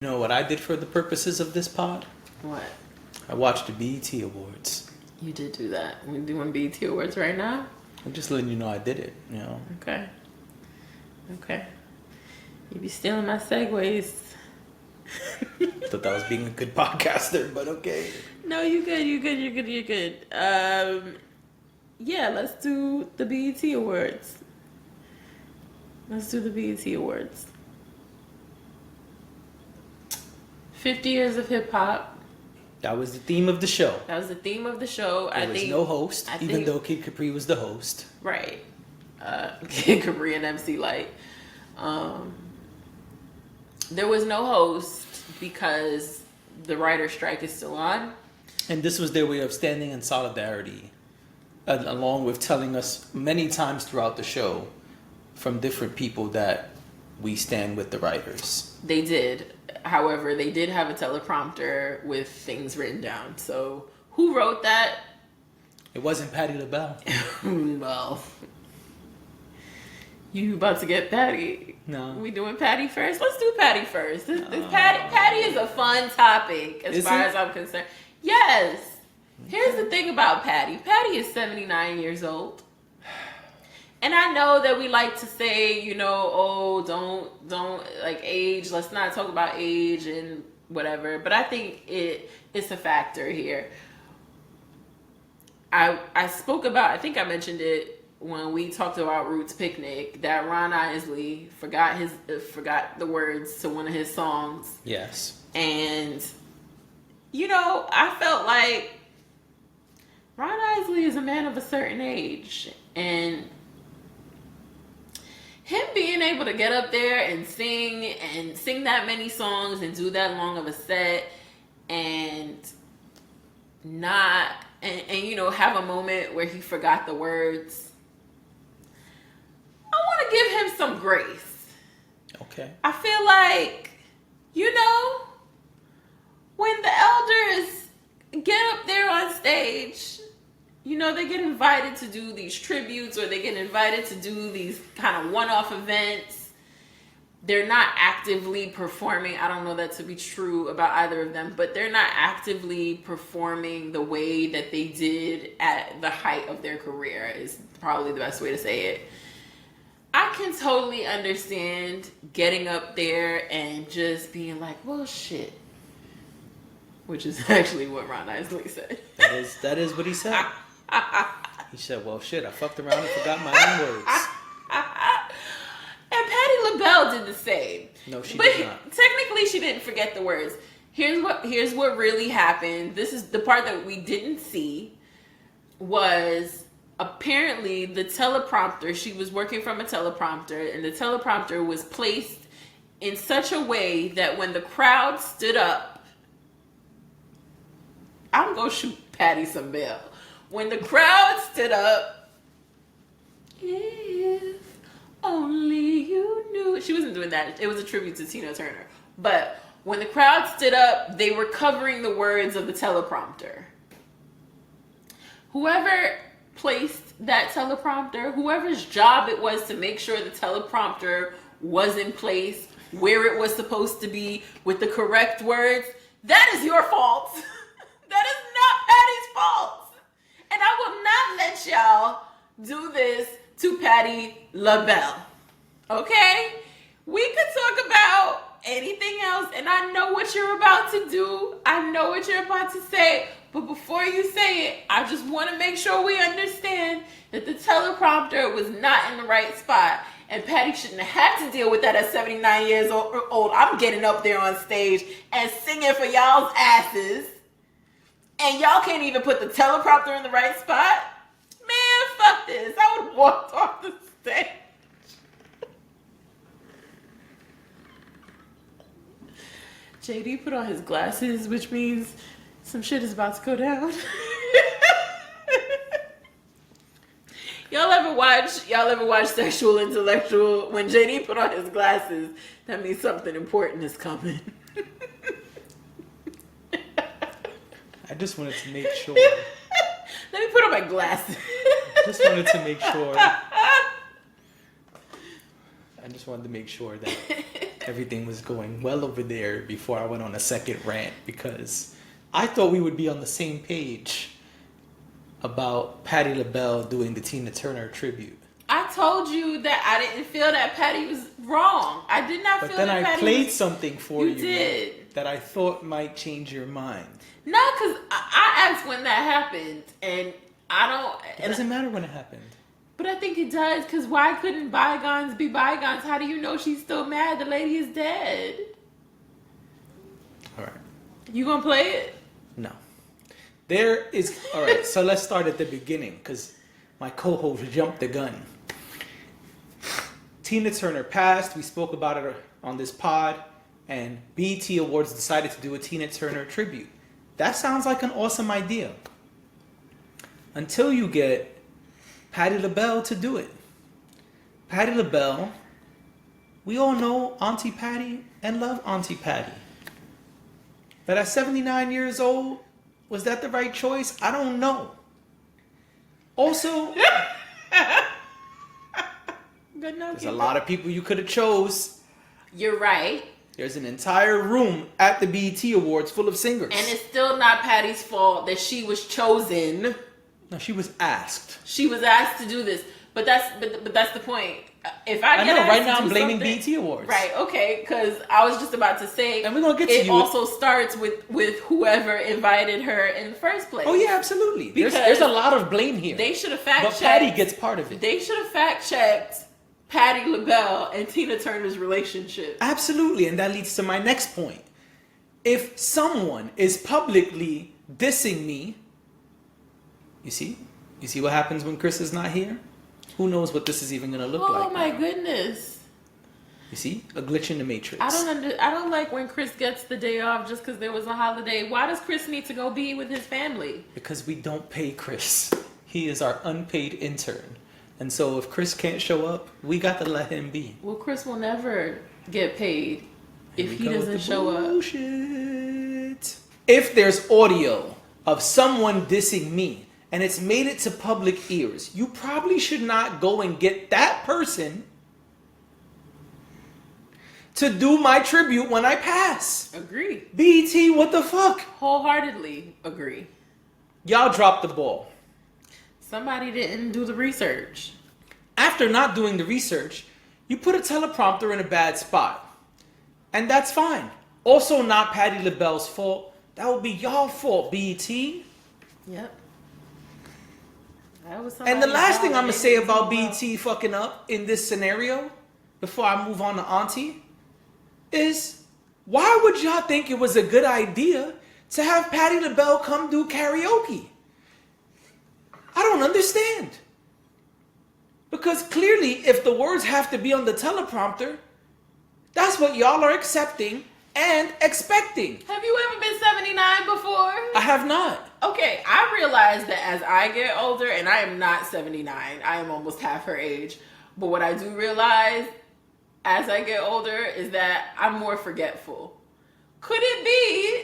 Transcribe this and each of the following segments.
You know what I did for the purposes of this pod? What? I watched the BET Awards. You did do that. We're doing BET Awards right now? I'm just letting you know I did it, you know. Okay. You be stealing my segues. Thought that was being a good podcaster, but okay. No, you good. Yeah, let's do the BET Awards. 50 years of hip hop. That was the theme of the show. That was the theme of the show. There was no host, even though Kid Capri was the host. Right. Kid Capri and MC Light. There was no host because the writer's strike is still on. And this was their way of standing in solidarity, along with telling us many times throughout the show from different people that we stand with the writers. They did. However, they did have a teleprompter with things written down. So, who wrote that? It wasn't Patti LaBelle. Well, you about to get Patti? No. We doing Patti first? Let's do Patti first. Patti is a fun topic as far as I'm concerned. Yes. Here's the thing about Patti. Patti is 79 years old. And I know that we like to say, don't like age. Let's not talk about age and whatever. But I think it's a factor here. I spoke about, I think I mentioned it when we talked about Roots Picnic, that Ron Isley forgot the words to one of his songs. Yes. And, I felt like Ron Isley is a man of a certain age. And him being able to get up there and sing that many songs and do that long of a set and have a moment where he forgot the words, I want to give him some grace. Okay. I feel like, when the elders get up there on stage, they get invited to do these tributes or they get invited to do these kind of one-off events. They're not actively performing. I don't know that to be true about either of them, but they're not actively performing the way that they did at the height of their career is probably the best way to say it. I can totally understand getting up there and just being like, well, shit. Which is actually what Ron Isley said. That is what he said. He said, well, shit, I fucked around and forgot my own words. And Patti LaBelle did the same. No, she did not. Technically, she didn't forget the words. Here's what really happened. This is the part that we didn't see. Was apparently the teleprompter. She was working from a teleprompter, and the teleprompter was placed in such a way that when the crowd stood up, I'm gonna shoot Patti some bail. When the crowd stood up, if only you knew. She wasn't doing that. It was a tribute to Tina Turner. But when the crowd stood up, they were covering the words of the teleprompter. Whoever placed that teleprompter, whoever's job it was to make sure the teleprompter was in place where it was supposed to be with the correct words, that is your fault. That is not Patti's fault. And I will not let y'all do this to Patti LaBelle. Okay? We could talk about anything else, and I know what you're about to do. I know what you're about to say. But before you say it, I just want to make sure we understand that the teleprompter was not in the right spot. And Patti shouldn't have had to deal with that at 79 years old. I'm getting up there on stage and singing for y'all's asses. And y'all can't even put the teleprompter in the right spot? Man, fuck this. I would have walked off the stage. JD put on his glasses, which means some shit is about to go down. Y'all ever watch Sexual Intellectual? When JD put on his glasses, that means something important is coming. I just wanted to make sure. Let me put on my glasses. I just wanted to make sure that everything was going well over there before I went on a second rant because I thought we would be on the same page about Patti LaBelle doing the Tina Turner tribute. I told you that I didn't feel that Patti was wrong. I did not But feel then that I Patti played was... something for you did. that I thought might change your mind. No, because I asked when that happened, and I don't... It doesn't matter when it happened. But I think it does, because why couldn't bygones be bygones? How do you know she's still mad? The lady is dead. All right. You gonna play it? No. There is... All right, so let's start at the beginning, because my co-host jumped the gun. Tina Turner passed. We spoke about it on this pod, and BET Awards decided to do a Tina Turner tribute. That sounds like an awesome idea. Until you get Patti LaBelle to do it. Patti LaBelle, we all know Auntie Patti and love Auntie Patti. But at 79 years old, was that the right choice? I don't know. Also, there's a lot of people you could have chose. You're right. There's an entire room at the BET Awards full of singers. And it's still not Patty's fault that she was chosen. No, she was asked. She was asked to do this. But that's the point. If I I get know, asked right to now do I'm blaming something- BET Awards. Right, okay, because I was just about to say, And we're gonna get to it you. also starts with whoever invited her in the first place. Oh yeah, absolutely. Because There's a lot of blame here. They should have fact But checked. Patti gets part of it. They should have fact checked Patti LaBelle and Tina Turner's relationship. Absolutely, and that leads to my next point. If someone is publicly dissing me, you see what happens when Chris is not here? Who knows what this is even going to look like? Oh my now. goodness. You see? A glitch in the matrix. I don't like when Chris gets the day off just because there was a holiday. Why does Chris need to go be with his family? Because we don't pay Chris. He is our unpaid intern. And so if Chris can't show up, we got to let him be. Well, Chris will never get paid Here if we he go with doesn't the show up. bullshit. If there's audio of someone dissing me and it's made it to public ears, you probably should not go and get that person to do my tribute when I pass. Agree. BET, what the fuck? Wholeheartedly agree. Y'all dropped the ball. Somebody didn't do the research. After not doing the research, you put a teleprompter in a bad spot. And that's fine. Also not Patti LaBelle's fault. That would be y'all fault, BET. Yep. And the last thing I'm going to say about BET fucking up in this scenario, before I move on to Auntie, is why would y'all think it was a good idea to have Patti LaBelle come do karaoke? I don't understand. Because clearly, if the words have to be on the teleprompter, that's what y'all are accepting and expecting. Have you ever been 79 before? I have not. Okay, I realize that as I get older, and I am not 79, I am almost half her age. But what I do realize as I get older is that I'm more forgetful. Could it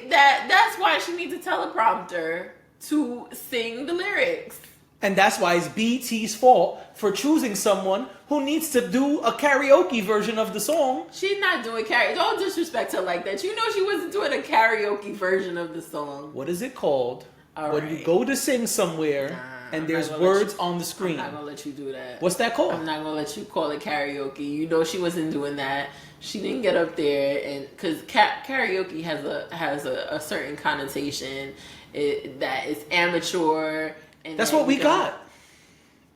be that that's why she needs a teleprompter to sing the lyrics? And that's why it's BET's fault for choosing someone who needs to do a karaoke version of the song. She's not doing karaoke. Don't disrespect her like that. You know she wasn't doing a karaoke version of the song. What is it called All when right. you go to sing somewhere and I'm there's not gonna let words you- on the screen? I'm not gonna let you do that. What's that called? I'm not gonna let you call it karaoke. You know she wasn't doing that. She didn't get up there, and because karaoke has a certain connotation that is amateur. And That's that what we you don't- got.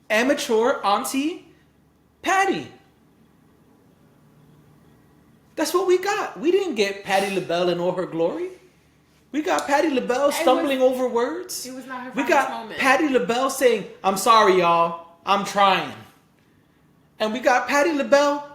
Amateur Auntie Patti. That's what we got. We didn't get Patti LaBelle in all her glory. We got Patti LaBelle stumbling over words. It was not her We finest got moment. Patti LaBelle saying, "I'm sorry, y'all. I'm trying." And we got Patti LaBelle,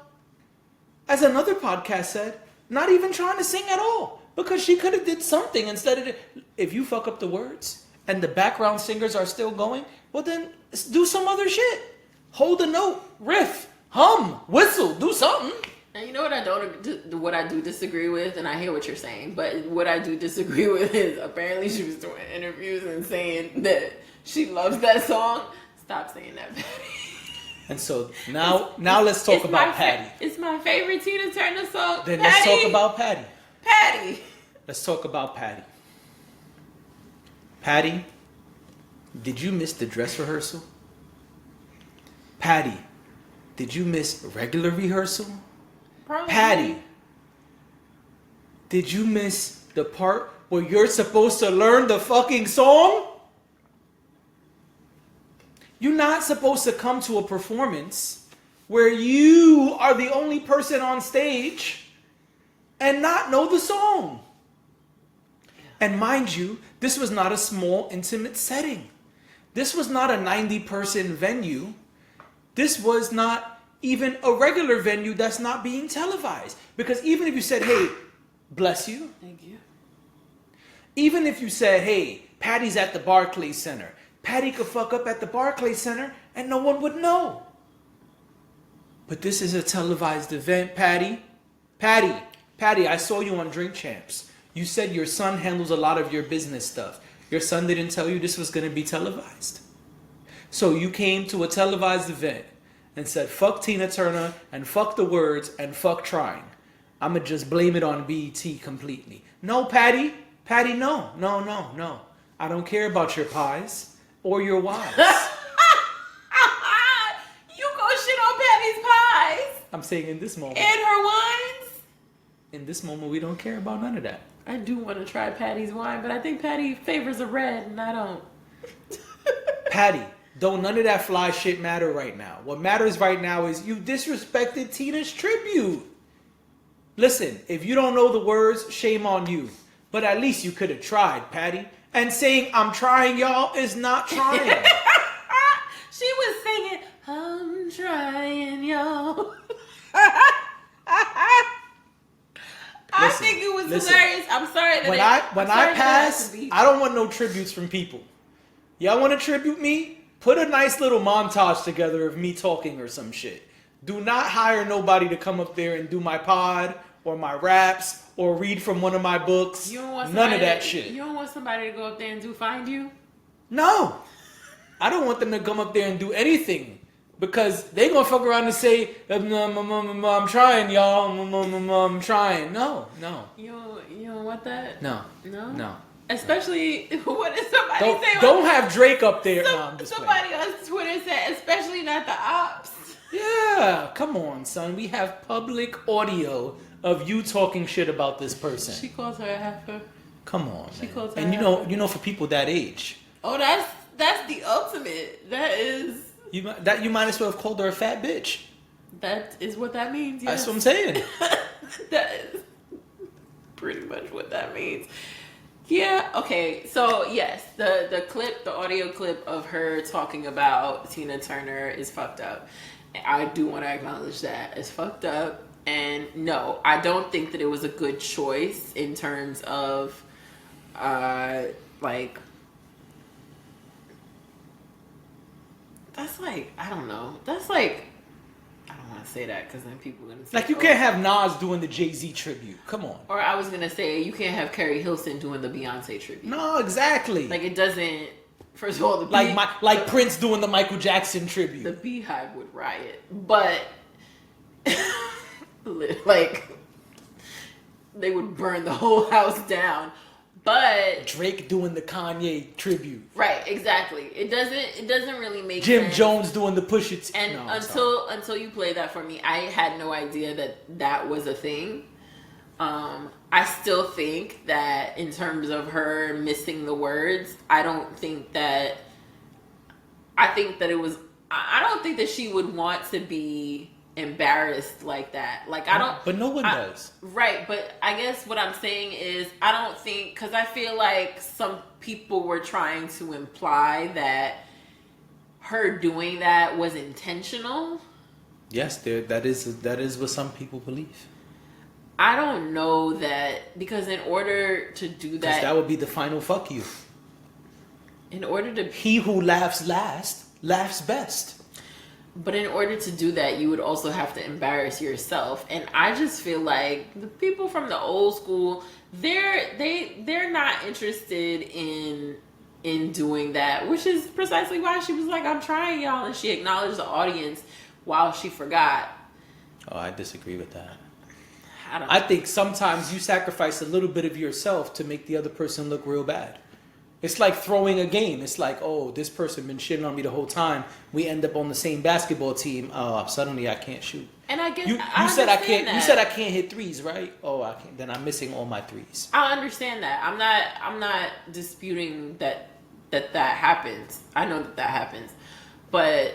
as another podcast said, not even trying to sing at all. Because she could have did something instead of... If you fuck up the words and the background singers are still going, well then do some other shit. Hold a note, riff, hum, whistle, do something. And you know what what I do disagree with, and I hear what you're saying, but what I do disagree with is apparently she was doing interviews and saying that she loves that song. Stop saying that, Patty. And so now let's talk about Patty. It's my favorite Tina Turner song. Then Patty. let's talk about Patty. Patty. Let's talk about Patty. Patty, did you miss the dress rehearsal? Patty, did you miss regular rehearsal? Probably. Patty, did you miss the part where you're supposed to learn the fucking song? You're not supposed to come to a performance where you are the only person on stage and not know the song. And mind you, this was not a small, intimate setting. This was not a 90-person venue. This was not even a regular venue that's not being televised. Because even if you said, hey, bless you. Thank you. Even if you said, hey, Patty's at the Barclays Center. Patty could fuck up at the Barclays Center and no one would know. But this is a televised event, Patty. Patty, I saw you on Drink Champs. You said your son handles a lot of your business stuff. Your son didn't tell you this was going to be televised. So you came to a televised event and said, fuck Tina Turner and fuck the words and fuck trying. I'm going to just blame it on BET completely. No, Patty, no. I don't care about your pies or your wives. You go shit on Patty's pies. I'm saying in this moment. And her wines. In this moment, we don't care about none of that. I do want to try Patty's wine, but I think Patty favors a red and I don't. Patty, don't none of that fly shit matter right now. What matters right now is you disrespected Tina's tribute. Listen, if you don't know the words, shame on you. But at least you could have tried, Patty. And saying, I'm trying, y'all, is not trying. She was singing, I'm trying, y'all. I think it was hilarious. I'm sorry that when I pass, I don't want no tributes from people. Y'all want to tribute me? Put a nice little montage together of me talking or some shit. Do not hire nobody to come up there and do my pod or my raps or read from one of my books. You don't want none of that shit. You don't want somebody to go up there and do Find You? No. I don't want them to come up there and do anything. Because they gonna fuck around and say, I'm trying, y'all. I'm trying. No. You don't want that? No. Especially, what did somebody say? Don't have Drake up there. Somebody on Twitter said, especially not the ops. Yeah, come on, son. We have public audio of you talking shit about this person. She calls her a heifer. Come on, she man. calls her and you know, for people that age. Oh, that's the ultimate. That is. You might as well have called her a fat bitch. That is what that means. Yes. That's what I'm saying. That is pretty much what that means. Yeah. Okay. So yes, the audio clip of her talking about Tina Turner is fucked up. I do want to acknowledge that it's fucked up. And no, I don't think that it was a good choice in terms of, like. That's like, I don't know. That's like, I don't want to say that because then people are going to say. Like, you can't have Nas doing the Jay-Z tribute. Come on. Or I was going to say, you can't have Carrie Hilson doing the Beyonce tribute. No, exactly. Like, it doesn't, first of all, Prince doing the Michael Jackson tribute. The Beehive would riot. But, like, they would burn the whole house down. But Drake doing the Kanye tribute. Right, exactly. It doesn't really make Jim sense. Jones doing the Push It. And until you play that for me, I had no idea that was a thing. I still think that in terms of her missing the words, I don't think that she would want to be embarrassed like that. Like, I don't. But no one does. Right, but I guess what I'm saying is I don't think, because I feel like some people were trying to imply that her doing that was intentional. Yes, that is what some people believe. I don't know that, because in order to do that would be the final fuck you. In order to, he who laughs last laughs best. But in order to do that, you would also have to embarrass yourself. And I just feel like the people from the old school, they're not interested in in doing that, which is precisely why she was like, I'm trying, y'all. And she acknowledged the audience while she forgot. Oh, I disagree with that. I don't I think sometimes you sacrifice a little bit of yourself to make the other person look real bad. It's like throwing a game. It's like, oh, this person been shitting on me the whole time. We end up on the same basketball team. Suddenly I can't shoot. And I guess You I said I understand can't. that. You said I can't hit threes, right? Oh, I can't. Then I'm missing all my threes. I understand that. I'm not disputing that happens. I know that happens. But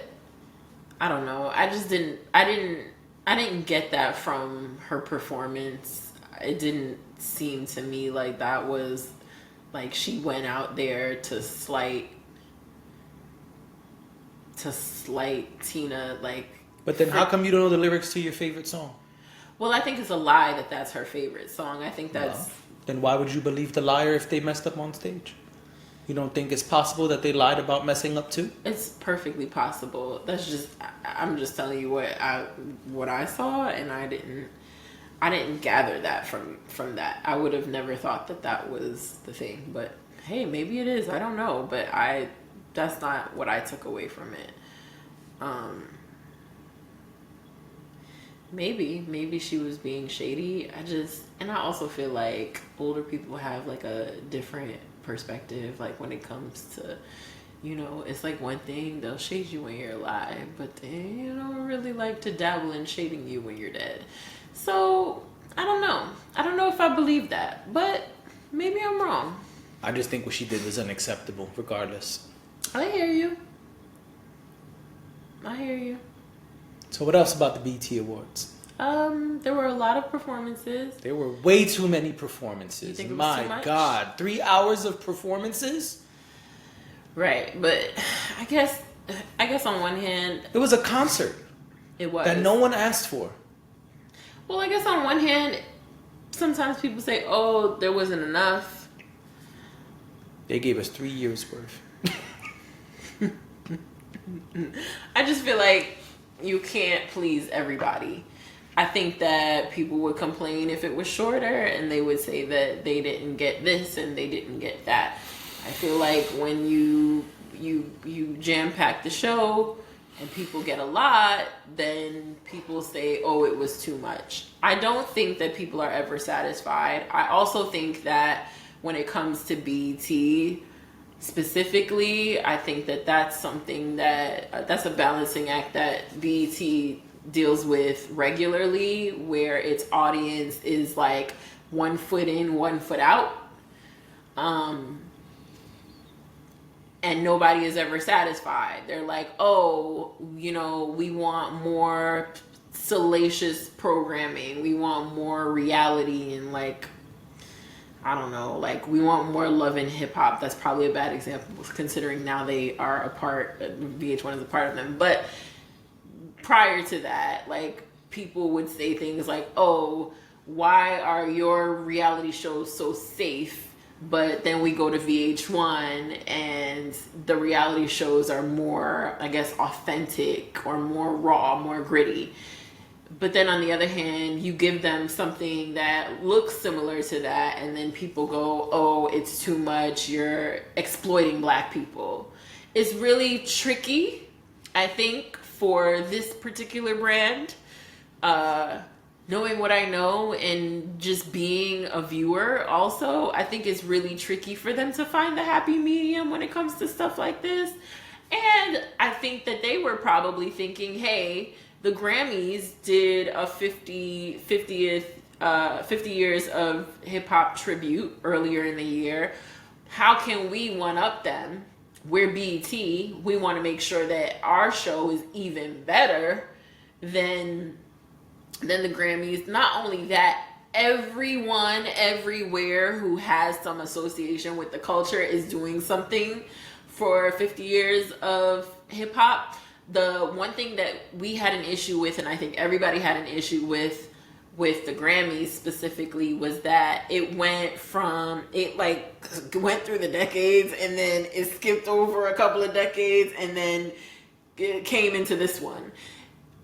I don't know. I didn't get that from her performance. It didn't seem to me like that was like she went out there to slight Tina, like. But then how come you don't know the lyrics to your favorite song? Well, I think it's a lie that that's her favorite song. I think that's. Well, then why would you believe the liar if they messed up on stage? You don't think it's possible that they lied about messing up too? It's perfectly possible. That's just. I'm just telling you what I saw, and I didn't gather that from that. I would have never thought that was the thing. But hey, maybe it is. I don't know. But that's not what I took away from it. Maybe she was being shady. I also feel like older people have like a different perspective. Like when it comes to, it's like one thing, they'll shade you when you're alive, but they don't really like to dabble in shading you when you're dead. So I don't know. I don't know if I believe that, but maybe I'm wrong. I just think what she did was unacceptable, regardless. I hear you. So what else about the BET Awards? There were a lot of performances. There were way too many performances. You think it was My too much? God, 3 hours of performances? Right, but I guess on one hand, It was a concert it was that no one asked for. Well, I guess on one hand, sometimes people say, "Oh, there wasn't enough." They gave us 3 years worth. I just feel like you can't please everybody. I think that people would complain if it was shorter, and they would say that they didn't get this and they didn't get that. I feel like when you jam pack the show and people get a lot, then people say, "Oh, it was too much." I don't think that people are ever satisfied. I also think that when it comes to BET specifically, I think that that's something that's a balancing act that BET deals with regularly, where its audience is like 1 foot in, 1 foot out. And nobody is ever satisfied. They're like, oh, we want more salacious programming. We want more reality and like, I don't know, like we want more love and hip hop. That's probably a bad example considering now they are a part, VH1 is a part of them. But prior to that, like people would say things like, oh, why are your reality shows so safe? But then we go to VH1 and the reality shows are more, I guess, authentic or more raw, more gritty. But then on the other hand, you give them something that looks similar to that, and then people go, oh, it's too much, you're exploiting Black people. It's really tricky, I think, for this particular brand. Knowing what I know and just being a viewer also, I think it's really tricky for them to find the happy medium when it comes to stuff like this. And I think that they were probably thinking, hey, the Grammys did a 50 years of hip hop tribute earlier in the year. How can we one up them? We're BET. We want to make sure that our show is even better than the Grammys. Not only that, everyone everywhere who has some association with the culture is doing something for 50 years of hip hop. The one thing that we had an issue with, and I think everybody had an issue with the Grammys specifically, was that it went through the decades and then it skipped over a couple of decades and then it came into this one.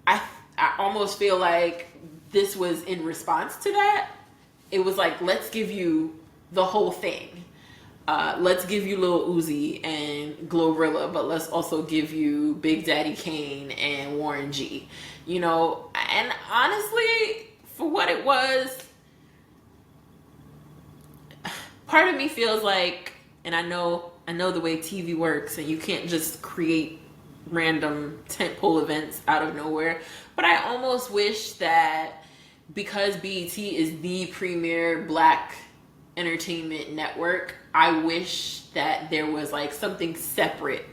I almost feel like this was in response to that. It was like, let's give you the whole thing. let's give you Lil Uzi and Glorilla, but let's also give you Big Daddy Kane and Warren G. You know, and honestly, for what it was, part of me feels like, and I know the way TV works, and you can't just create random tentpole events out of nowhere, but I almost wish that because BET is the premier Black entertainment network, I wish that there was like something separate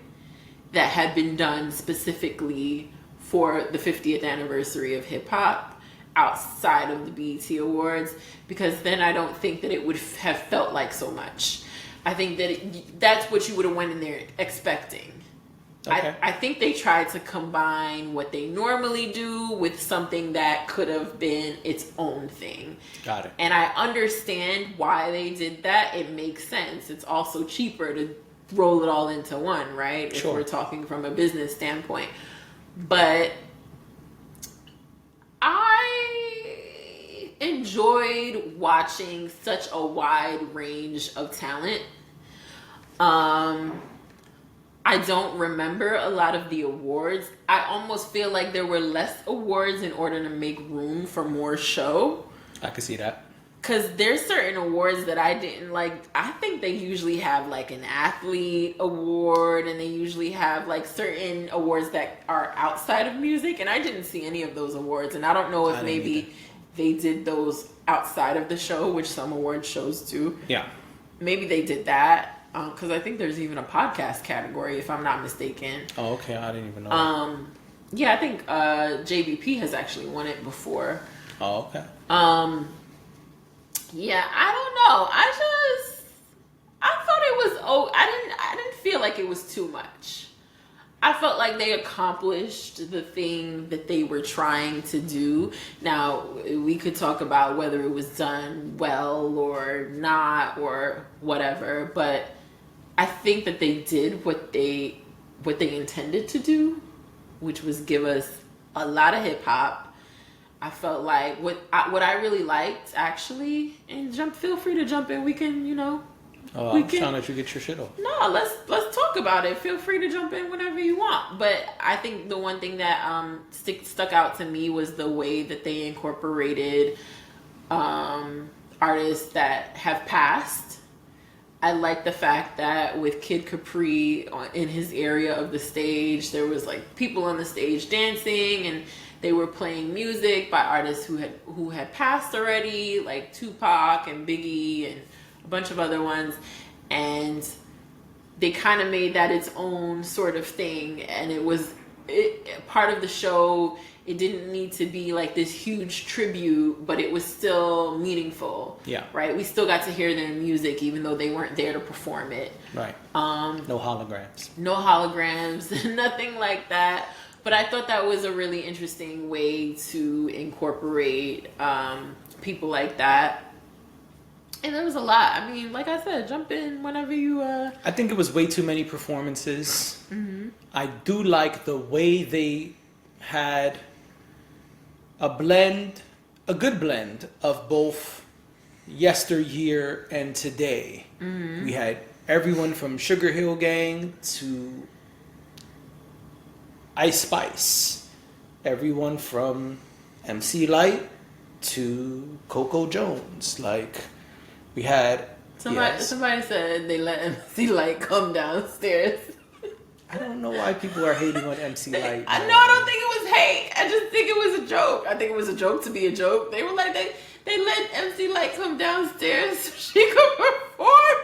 that had been done specifically for the 50th anniversary of hip hop outside of the BET Awards, because then I don't think that it would have felt like so much. I think that that's what you would have went in there expecting. Okay. I think they tried to combine what they normally do with something that could have been its own thing. Got it. And I understand why they did that. It makes sense. It's also cheaper to roll it all into one, right? Sure. If we're talking from a business standpoint. But I enjoyed watching such a wide range of talent. I don't remember a lot of the awards. I almost feel like there were less awards in order to make room for more show. I can see that. Because there's certain awards that I didn't like. I think they usually have like an athlete award, and they usually have like certain awards that are outside of music, and I didn't see any of those awards. And I don't know if maybe they did those outside of the show, which some award shows do. Yeah. Maybe they did that. Because I think there's even a podcast category, if I'm not mistaken. Oh, okay. I didn't even know. Yeah, I think JBP has actually won it before. Oh, okay. Yeah, I don't know. I thought it was. I didn't feel like it was too much. I felt like they accomplished the thing that they were trying to do. Now, we could talk about whether it was done well or not or whatever, but I think that they did what they intended to do, which was give us a lot of hip hop. I felt like what I really liked, actually, and feel free to jump in. We can, I'm trying to let you get your shit off. No, let's talk about it. Feel free to jump in whenever you want. But I think the one thing that stuck out to me was the way that they incorporated artists that have passed. I like the fact that with Kid Capri in his area of the stage, there was like people on the stage dancing, and they were playing music by artists who had passed already, like Tupac and Biggie and a bunch of other ones, and they kind of made that its own sort of thing. And it was part of the show. It didn't need to be like this huge tribute, but it was still meaningful. Yeah. Right? We still got to hear their music even though they weren't there to perform it. Right. No holograms. No holograms, nothing like that. But I thought that was a really interesting way to incorporate people like that. And there was a lot. I mean, like I said, jump in whenever you... I think it was way too many performances. Mm-hmm. I do like the way they had a good blend of both yesteryear and today. Mm-hmm. We had everyone from Sugar Hill Gang to Ice Spice, everyone from MC Lyte to Coco Jones. Like, we had Somebody said they let MC Lyte come downstairs. I don't know why people are hating on MC Lyte. I don't think it was hate. I just think it was a joke. I think it was a joke to be a joke. They were like, they let MC Lyte come downstairs so she could perform.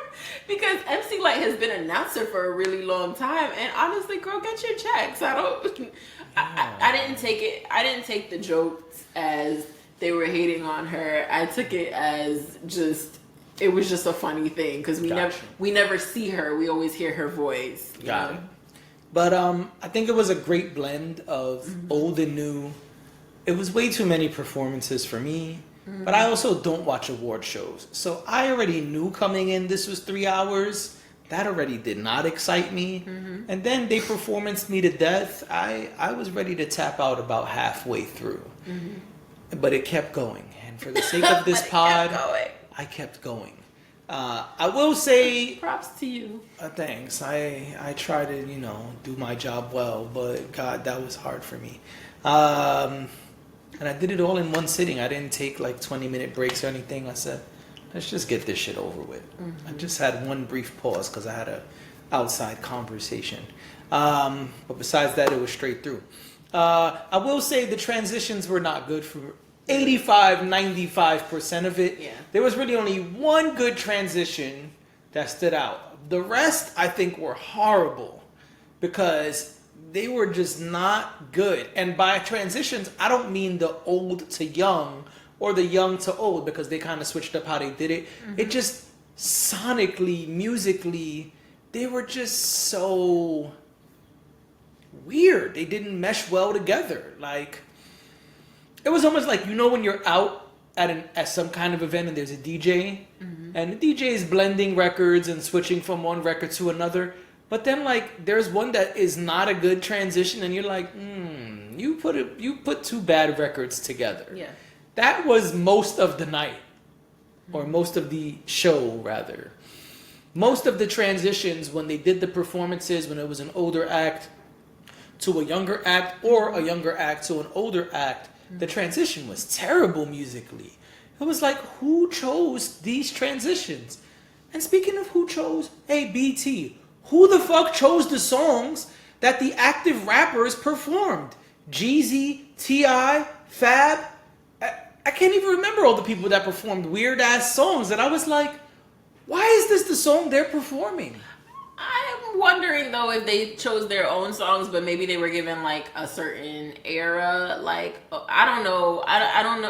Because MC Lyte has been an announcer for a really long time. And honestly, girl, get your checks. I didn't take the jokes as they were hating on her. I took it as it was just a funny thing. Because we never see her. We always hear her voice. Got it. But I think it was a great blend of old and new. It was way too many performances for me. Mm-hmm. But I also don't watch award shows. So I already knew coming in this was 3 hours. That already did not excite me. Mm-hmm. And then they performanced me to death. I was ready to tap out about halfway through. Mm-hmm. But it kept going. And for the sake of this pod, I kept going. I will say, Props to you. thanks. I try to, do my job well, but God, that was hard for me. And I did it all in one sitting. I didn't take like 20-minute breaks or anything. I said, let's just get this shit over with. I just had one brief pause because I had a outside conversation. But besides that, it was straight through. I will say the transitions were not good for 95% of it. Yeah. There was really only one good transition that stood out. The rest, I think, were horrible because they were just not good. And by transitions, I don't mean the old to young or the young to old, because they kind of switched up how they did it. It just sonically, musically, they were just so weird. They didn't mesh well together. Like, it was almost like, when you're out at some kind of event and there's a DJ, and the DJ is blending records and switching from one record to another, but then like there's one that is not a good transition, and you're like, you put two bad records together. Yeah. That was most of the night, or most of the show rather. Most of the transitions, when they did the performances, when it was an older act to a younger act, or a younger act to an older act, the transition was terrible musically. It was like, who chose these transitions? And speaking of who chose, hey BT, who the fuck chose the songs that the active rappers performed? Jeezy, T.I., Fab. I can't even remember all the people that performed weird ass songs. And I was like, why is this the song they're performing? I'm wondering though if they chose their own songs, but maybe they were given like a certain era. Like, I don't know. I don't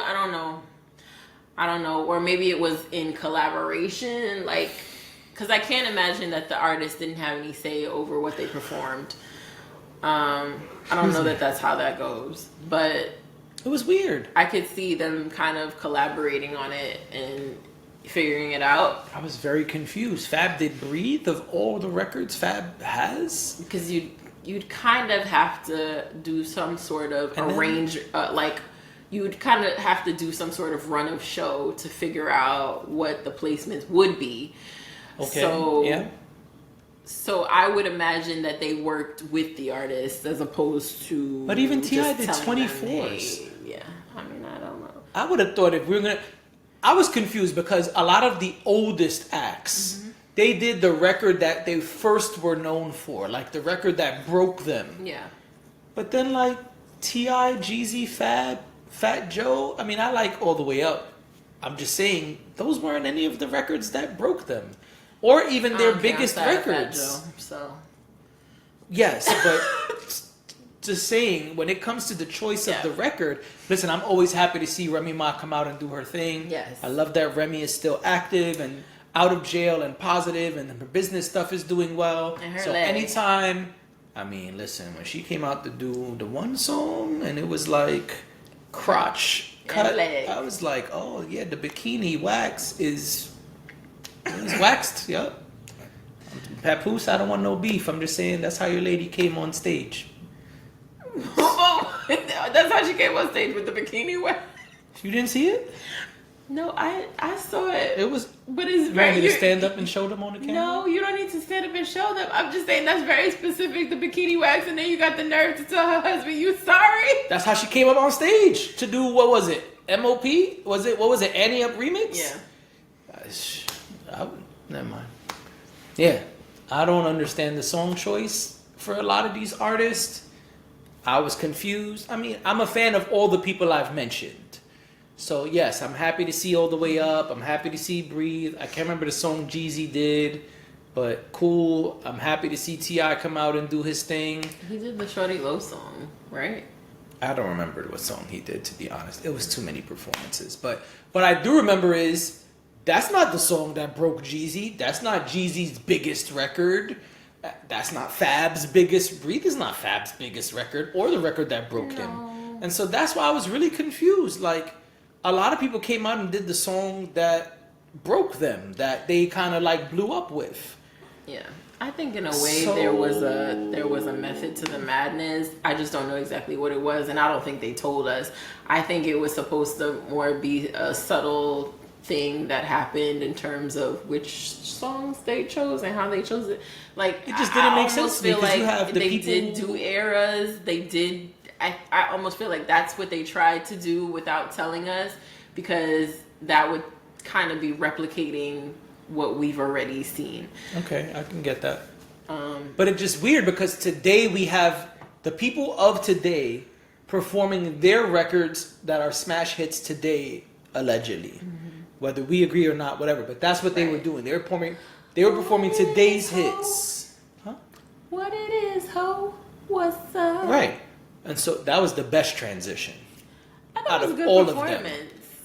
know. Or maybe it was in collaboration. Like, because I can't imagine that the artist didn't have any say over what they performed. I don't know that that's how that goes, but it was weird. I could see them kind of collaborating on it and figuring it out. I was very confused. Fab did Breathe of all the records Fab has? Because you'd kind of have to do some sort of you'd kind of have to do some sort of run of show to figure out what the placements would be. Okay. So, yeah. So I would imagine that they worked with the artist as opposed to. But even T.I. did just 24s. Yeah, I mean, I don't know. I would have thought if we were gonna. I was confused because a lot of the oldest acts, they did the record that they first were known for, like the record that broke them. Yeah. But then like T.I., Jeezy, Fab, Fat Joe. I mean, I like All the Way Up. I'm just saying those weren't any of the records that broke them, or even their biggest records. Fat Joe, so. Yes, but just saying, when it comes to the choice of the record, listen, I'm always happy to see Remy Ma come out and do her thing. Yes. I love that Remy is still active and out of jail and positive, and her business stuff is doing well. And her so leg. anytime, I mean, listen, when she came out to do the one song and it was like crotch cut, I was like, oh yeah, the bikini wax is waxed. Yep. Papoose, I don't want no beef. I'm just saying that's how your lady came on stage. Oh, that's how she came on stage with the bikini wax. You didn't see it? No, I saw it. It was. But it's You very. want me to stand up and show them on the camera? No, you don't need to stand up and show them. I'm just saying that's very specific, the bikini wax, and then you got the nerve to tell her husband you sorry. That's how she came up on stage to do, what was it? MOP? What was it? Annie Up remix? Yeah. Never mind. Yeah, I don't understand the song choice for a lot of these artists. I was confused. I mean, I'm a fan of all the people I've mentioned. So yes, I'm happy to see All the Way Up. I'm happy to see Breathe. I can't remember the song Jeezy did, but cool. I'm happy to see T.I. come out and do his thing. He did the Shorty Low song, right? I don't remember what song he did, to be honest. It was too many performances. But what I do remember is that's not the song that broke Jeezy. That's not Jeezy's biggest record. That's not Fab's biggest. Breathe is not Fab's biggest record or the record that broke him. And so that's why I was really confused. Like, a lot of people came out and did the song that broke them, that they kind of like blew up with. Yeah. I think in a way there was a method to the madness. I just don't know exactly what it was, and I don't think they told us. I think it was supposed to more be a subtle thing that happened in terms of which songs they chose and how they chose it. Like, It just didn't make sense almost to me, feel 'cause you like have the they people did do eras. They did. I almost feel like that's what they tried to do without telling us, because that would kind of be replicating what we've already seen. Okay, I can get that. But it's just weird because today we have the people of today performing their records that are smash hits today, allegedly. Whether we agree or not, whatever. But that's what they were Right. doing. They were performing today's hits. Huh? What it is, ho? What's up? Right. And so that was the best transition. I thought Out it was of a good all of them. performance.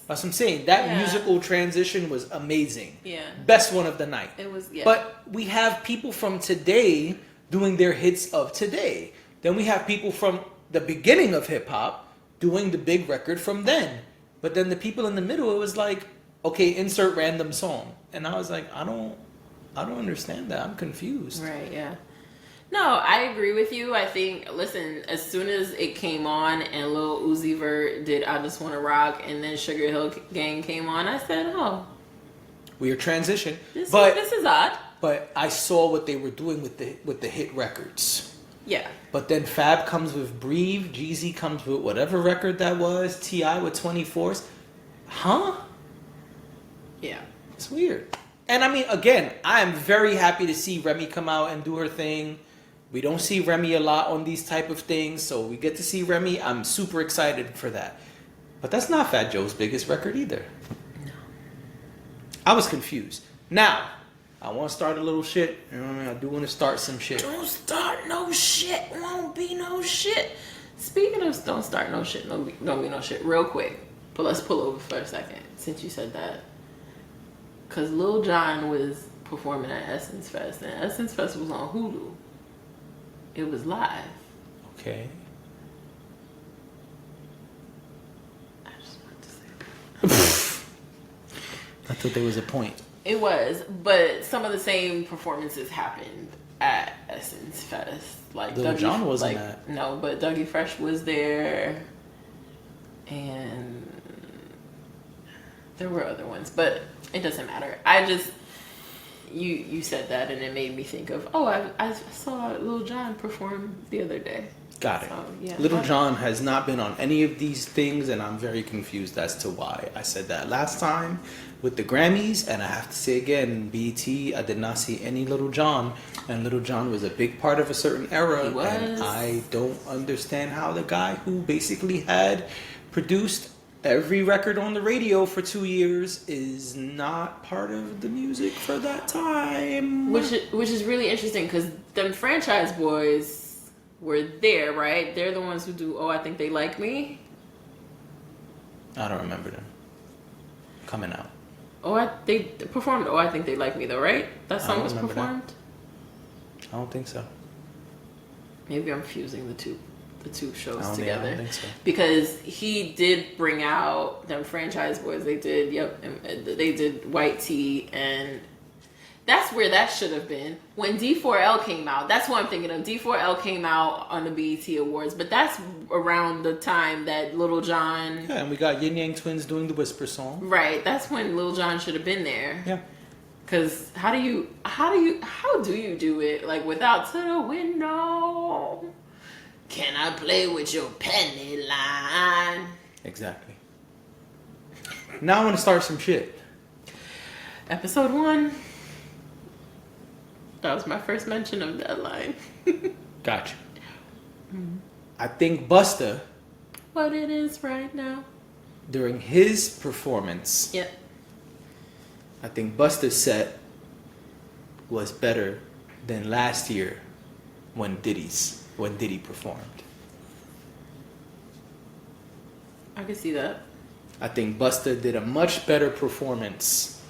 That's what I'm saying. That Yeah. musical transition was amazing. Yeah. Best one of the night. It was, yeah. But we have people from today doing their hits of today. Then we have people from the beginning of hip hop doing the big record from then. But then the people in the middle, it was like, okay, insert random song. And I was like, I don't understand that. I'm confused. Right, yeah. No, I agree with you. I think, listen, as soon as it came on and Lil Uzi Vert did I Just Wanna Rock and then Sugar Hill Gang came on, I said, oh, Weird transition. this But is odd. but I saw what they were doing with the hit records. Yeah. But then Fab comes with Breathe, Jeezy comes with whatever record that was, T.I. with 24s. Huh? Yeah. It's weird. And I mean, again, I am very happy to see Remy come out and do her thing. We don't see Remy a lot on these type of things, so we get to see Remy. I'm super excited for that. But that's not Fat Joe's biggest record either. No. I was confused. Now, I want to start a little shit. You know what I mean? I do want to start some shit. Don't start no shit. Won't be no shit. Speaking of don't start no shit, don't be no shit. Real quick, but let's pull over for a second since you said that. Cause Lil Jon was performing at Essence Fest, and Essence Fest was on Hulu. It was live. Okay. I just wanted to say that. I thought there was a point. It was, but some of the same performances happened at Essence Fest. Like Lil Jon wasn't like, at. No, but Dougie Fresh was there, and there were other ones, but it doesn't matter. I just you said that, and it made me think of I saw Lil Jon perform the other day. Got it. So, yeah. Little John has not been on any of these things, and I'm very confused as to why. I said that last time with the Grammys, and I have to say again, BET, I did not see any Little John, and Little John was a big part of a certain era, He was. and I don't understand how the guy who basically had produced every record on the radio for 2 years is not part of the music for that time. Which is really interesting because them franchise boys were there, right? They're the ones who do I Think They Like Me. I don't remember them coming out. They performed I Think They Like Me though, right? That I song don't was remember that. performed. I don't think so. Maybe I'm fusing the two shows I don't together. think so. Because he did bring out them franchise boys. They did, they did White Tea, and that's where that should have been. When D4L came out, that's what I'm thinking of. D4L came out on the BET Awards, but that's around the time that Little Jon... Yeah, and we got Yin Yang Twins doing the Whisper song. Right, that's when Lil Jon should have been there. Yeah. Cause how do you do it like without to the window? Can I play with your penny line? Exactly. Now I want to start some shit. Episode 1. That was my first mention of that line. Gotcha. I think Busta, What it is right now. during his performance, Yep. I think Busta's set was better than last year when Diddy performed. I can see that. I think Busta did a much better performance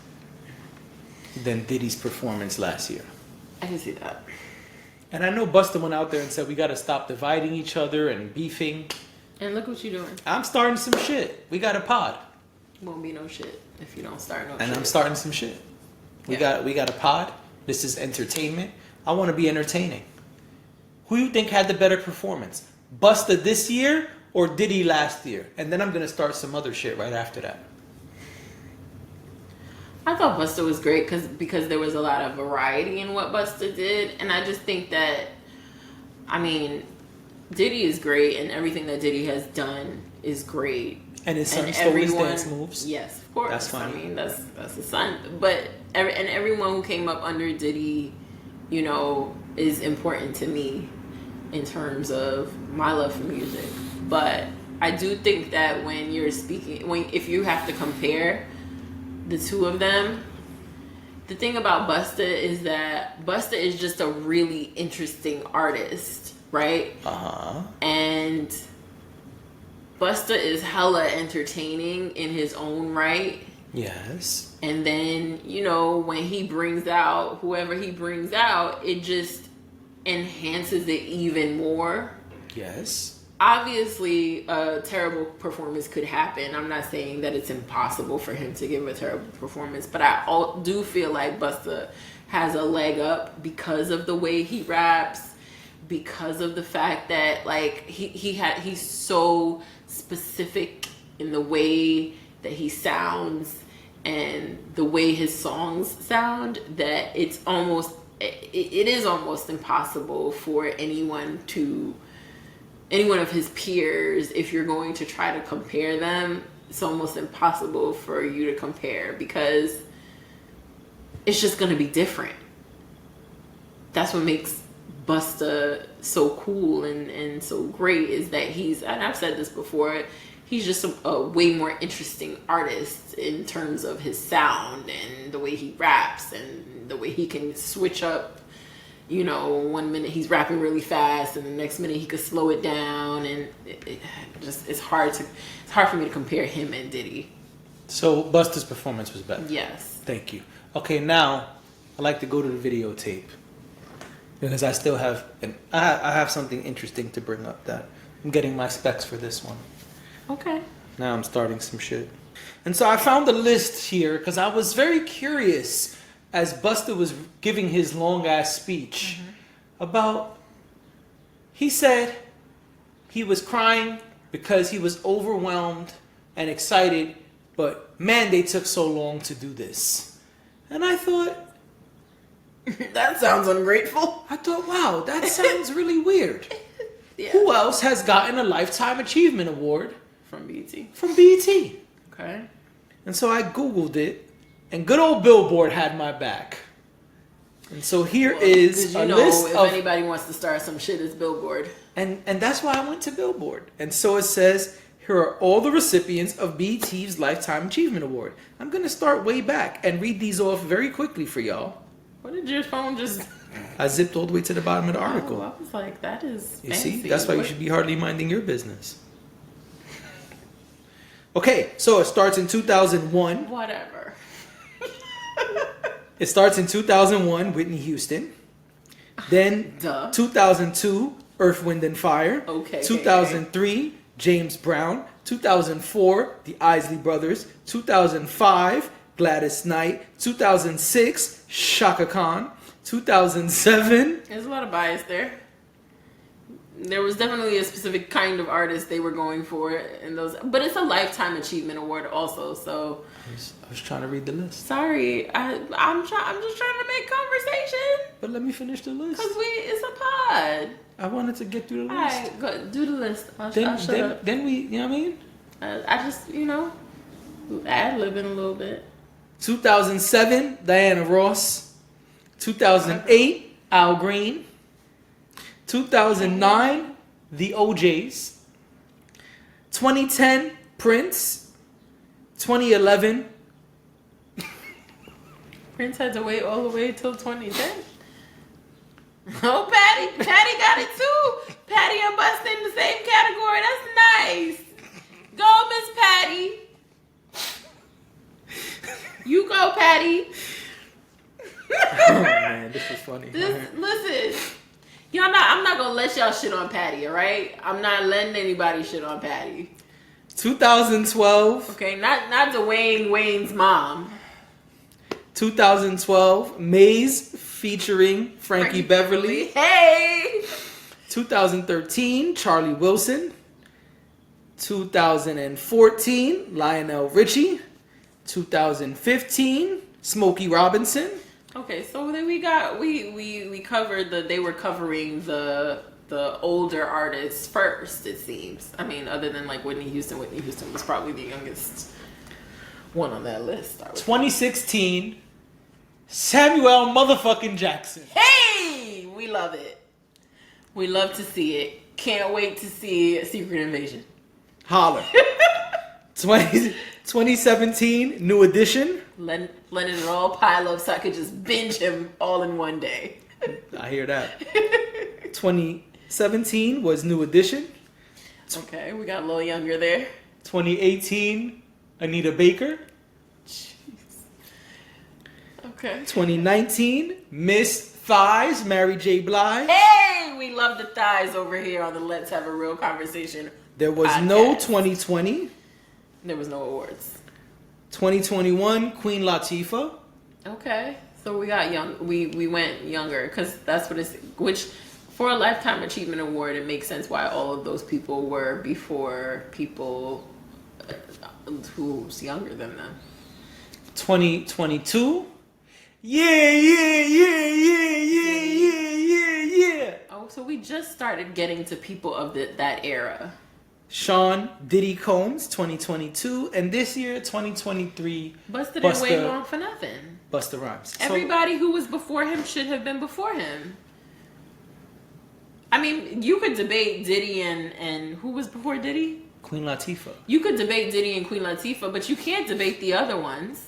than Diddy's performance last year. I can see that. And I know Busta went out there and said we got to stop dividing each other and beefing. And look what you're doing. I'm starting some shit. We got a pod. Won't be no shit if you don't start no And shit. I'm starting some shit. We Yeah. got a pod. This is entertainment. I want to be entertaining. Who you think had the better performance? Busta this year or Diddy last year? And then I'm gonna start some other shit right after that. I thought Busta was great because there was a lot of variety in what Busta did, and I just think that, I mean, Diddy is great, and everything that Diddy has done is great. And his son stole his dance moves. Yes, of course. That's funny. I mean, that's his son. But everyone who came up under Diddy, you know, is important to me in terms of my love for music. But I do think that when you're speaking, if you have to compare the two of them, the thing about Busta is that Busta is just a really interesting artist, right? And Busta is hella entertaining in his own right. Yes. And then, you know, when he brings out whoever he brings out, it just enhances it even more. Yes. Obviously, a terrible performance could happen. I'm not saying that it's impossible for him to give a terrible performance, but I do feel like Busta has a leg up because of the way he raps, because of the fact that, like, he's so specific in the way that he sounds and the way his songs sound that it is almost impossible for anyone of his peers, if you're going to try to compare them, it's almost impossible for you to compare because it's just going to be different. That's what makes Busta so cool and so great, is that and I've said this before, he's just a way more interesting artist in terms of his sound and the way he raps and the way he can switch up. You know, 1 minute he's rapping really fast, and the next minute he could slow it down, and it's hard for me to compare him and Diddy. So Busta's performance was better. Yes. Thank you. Okay, now I'd like to go to the videotape because I still have I have something interesting to bring up. That I'm getting my specs for this one. Okay. Now I'm starting some shit, and so I found a list here because I was very curious. As Busta was giving his long-ass speech about, he said he was crying because he was overwhelmed and excited, but man, they took so long to do this. And I thought, that sounds ungrateful. I thought, wow, that sounds really weird. Yeah. Who else has gotten a Lifetime Achievement Award? From BET. From BET. Okay. And so I Googled it. And good old Billboard had my back. And so here is a list if of... anybody wants to start some shit, it's Billboard. And that's why I went to Billboard. And so it says, here are all the recipients of BET's Lifetime Achievement Award. I'm going to start way back and read these off very quickly for y'all. What did your phone just... I zipped all the way to the bottom of the article. Oh, I was like, that is You fancy. see? That's why you should be hardly minding your business. Okay, so it starts in 2001. Whatever. It starts in 2001, Whitney Houston. Then 2002, Earth, Wind and Fire. Okay. 2003, James Brown. 2004, the Isley Brothers. 2005, Gladys Knight. 2006, Shaka Khan. 2007. There's a lot of bias there. There was definitely a specific kind of artist they were going for in those, but it's a Lifetime Achievement Award also. So I was trying to read the list. sorry, I'm just trying to make conversation. But let me finish the list. Cause it's a pod. I wanted to get through the All list. right, go do the list. I'll shut up. Then we, you know what I mean? I just, ad-libbing a little bit. 2007, Diana Ross. 2008, Al Green. 2009, The OJs. 2010, Prince. 2011. Prince had to wait all the way till 2010. Oh, Patty got it too. Patty and Busta in the same category. That's nice. Go, Miss Patty. You go, Patty. Oh man, this was funny. Listen, I'm not gonna let y'all shit on Patty. All right, I'm not letting anybody shit on Patty. 2012. Okay, not Dwayne Wayne's mom. 2012, Maze featuring Frankie Beverly. Hey. 2013, Charlie Wilson. 2014, Lionel Richie. 2015, Smokey Robinson. Okay, so then we covered they were covering the older artists first, it seems. I mean, other than like Whitney Houston was probably the youngest one on that list. 2016, Samuel motherfucking Jackson. Hey, we love it. We love to see it. Can't wait to see Secret Invasion. Holler. 2017, New Edition. Letting it all pile up so I could just binge him all in one day. I hear that. 2017 was New Edition. Okay, we got a little younger there. 2018, Anita Baker. Jeez. Okay. 2019, Miss Thighs, Mary J. Blige. Hey, we love the thighs over here on the Let's Have a Real Conversation. There was podcast. no 2020. There was no awards. 2021, Queen Latifah. Okay, so we got we went younger because that's what it's. Which for a Lifetime Achievement Award, it makes sense why all of those people were before people who's younger than them. 2022. Yeah. Oh, so we just started getting to people of that era. Sean Diddy Combs, 2022, and this year, 2023. Busted in way long for nothing. Busta Rhymes. Everybody who was before him should have been before him. I mean, you could debate Diddy and who was before Diddy? Queen Latifah. You could debate Diddy and Queen Latifah, but you can't debate the other ones.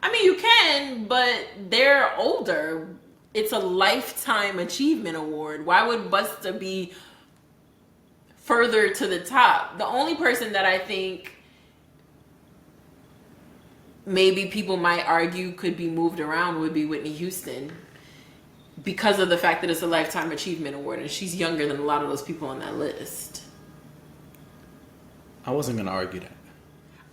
I mean, you can, but they're older. It's a Lifetime Achievement Award. Why would Busta be further to the top? The only person that I think maybe people might argue could be moved around would be Whitney Houston, because of the fact that it's a Lifetime Achievement Award and she's younger than a lot of those people on that list. I wasn't going to argue that.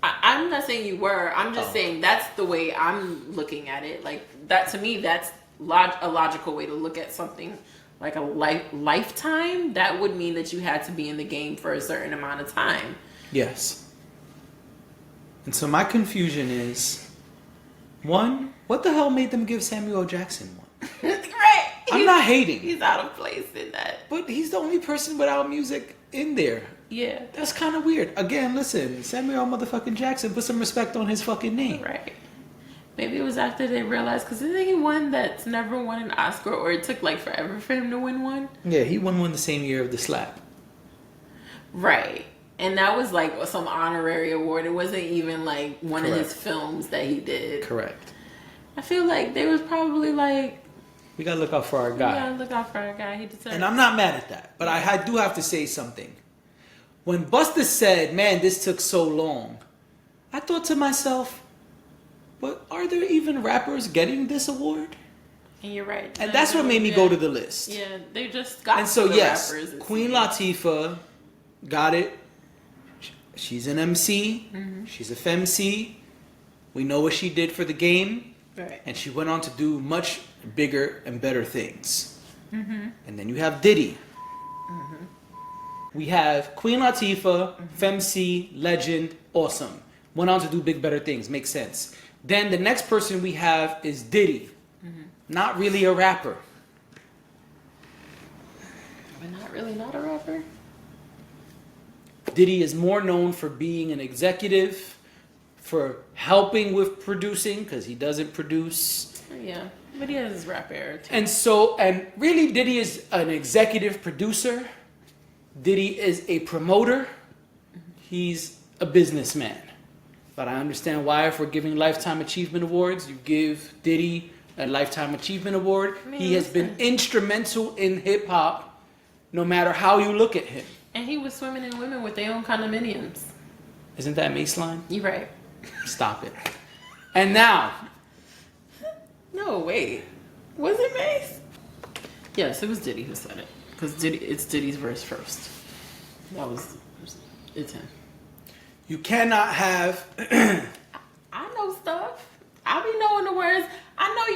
I'm not saying you were. I'm just saying that's the way I'm looking at it. Like, that to me, that's a logical way to look at something. Like a lifetime, that would mean that you had to be in the game for a certain amount of time. Yes. And so my confusion is, one, what the hell made them give Samuel Jackson one? Right. I'm not hating. He's out of place in that. But he's the only person without music in there. Yeah. That's kind of weird. Again, listen, Samuel motherfucking Jackson, put some respect on his fucking name. Right. Maybe it was after they realized, because isn't he one that's never won an Oscar, or it took like forever for him to win one? Yeah, he won one the same year of The Slap. Right. And that was like some honorary award. It wasn't even like one of his films that he did. Correct. I feel like they was probably like, We gotta look out for our guy. we gotta look out for our guy. He deserves And I'm not mad at that, but I do have to say something. When Busta said, man, this took so long, I thought to myself, but are there even rappers getting this award? And you're right. And that's what made me go to the list. Yeah, they just got And so, to the yes, rappers, it Queen seems. Latifah got it. She's an MC. She's a femc. We know what she did for the game. Right. And she went on to do much bigger and better things. And then you have Diddy. We have Queen Latifah, femc, legend, awesome. Went on to do big, better things. Makes sense. Then the next person we have is Diddy. Not really a rapper. But not a rapper. Diddy is more known for being an executive, for helping with producing, because he doesn't produce. Yeah, but he has his rap era too. And really Diddy is an executive producer. Diddy is a promoter. He's a businessman. But I understand why, if we're giving Lifetime Achievement Awards, you give Diddy a Lifetime Achievement Award. Man, He has been instrumental in hip hop, no matter how you look at him. And he was swimming in women with their own condominiums. Isn't that Maceline? You're right. Stop it. And now, No, wait. Was it Mace? Yes, it was Diddy who said it. Because it's Diddy's verse first. It's him. you cannot have. I know stuff. I be knowing the words. I know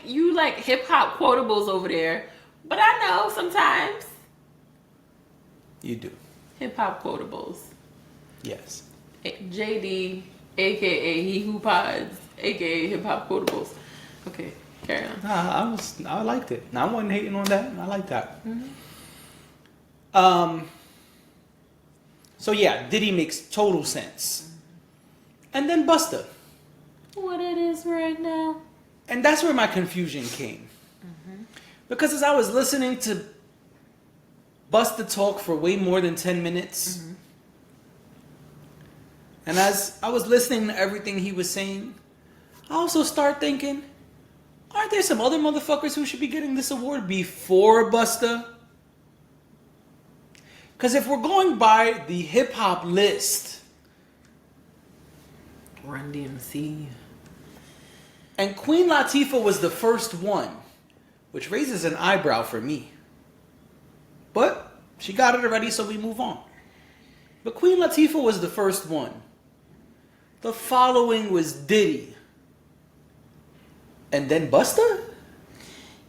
you like hip hop quotables over there, but I know sometimes You do. hip hop quotables. Yes. JD, aka He Who Pods, aka hip hop quotables. Okay, carry on. Nah, I liked it. I wasn't hating on that. I like that. Mm-hmm. So yeah, Diddy makes total sense. And then Busta. What it is right now. And that's where my confusion came. Because as I was listening to Busta talk for way more than 10 minutes, and as I was listening to everything he was saying, I also start thinking, aren't there some other motherfuckers who should be getting this award before Busta? Because if we're going by the hip hop list, Run DMC. and Queen Latifah was the first one, which raises an eyebrow for me. But she got it already, so we move on. But Queen Latifah was the first one. The following was Diddy. And then Busta?